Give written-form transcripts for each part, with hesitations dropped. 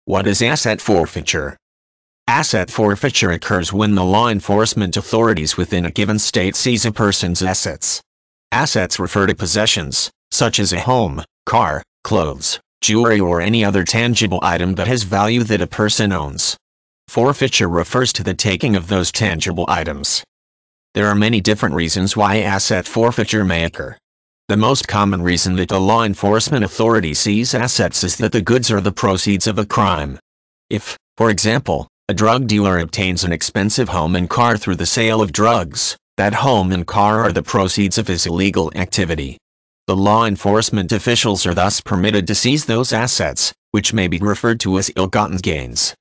What is asset forfeiture? Asset forfeiture occurs when the law enforcement authorities within a given state seize a person's assets. Assets refer to possessions, such as a home, car, clothes, jewelry, or any other tangible item that has value that a person owns. Forfeiture refers to the taking of those tangible items. There are many different reasons why asset forfeiture may occur. The most common reason that the law enforcement authority seize assets is that the goods are the proceeds of a crime. If, for example, a drug dealer obtains an expensive home and car through the sale of drugs, that home and car are the proceeds of his illegal activity. The law enforcement officials are thus permitted to seize those assets, which may be referred to as ill-gotten gains.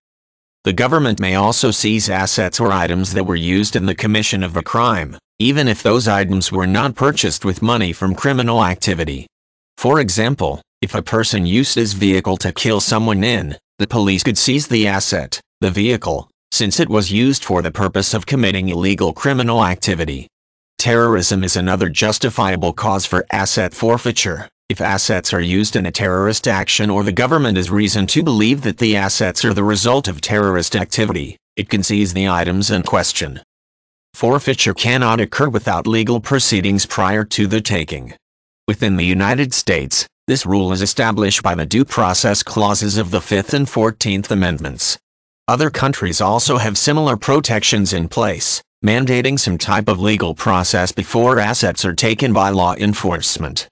The government may also seize assets or items that were used in the commission of a crime, even if those items were not purchased with money from criminal activity. For example, if a person used his vehicle to kill someone in, the police could seize the asset, the vehicle, since it was used for the purpose of committing illegal criminal activity. Terrorism is another justifiable cause for asset forfeiture. If assets are used in a terrorist action or the government has reason to believe that the assets are the result of terrorist activity, it can seize the items in question. Forfeiture cannot occur without legal proceedings prior to the taking. Within the United States, this rule is established by the due process clauses of the 5th and 14th Amendments. Other countries also have similar protections in place, mandating some type of legal process before assets are taken by law enforcement.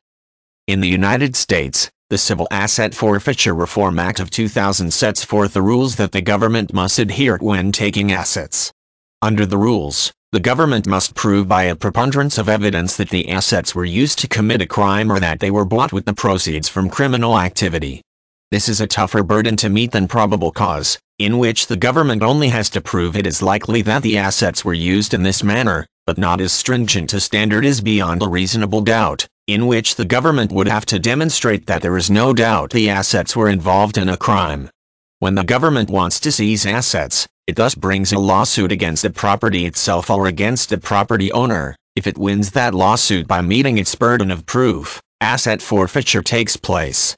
In the United States, the Civil Asset Forfeiture Reform Act of 2000 sets forth the rules that the government must adhere to when taking assets. Under the rules, the government must prove by a preponderance of evidence that the assets were used to commit a crime or that they were bought with the proceeds from criminal activity. This is a tougher burden to meet than probable cause, in which the government only has to prove it is likely that the assets were used in this manner, but not as stringent a standard as beyond a reasonable doubt, in which the government would have to demonstrate that there is no doubt the assets were involved in a crime. When the government wants to seize assets, it thus brings a lawsuit against the property itself or against the property owner. If it wins that lawsuit by meeting its burden of proof, asset forfeiture takes place.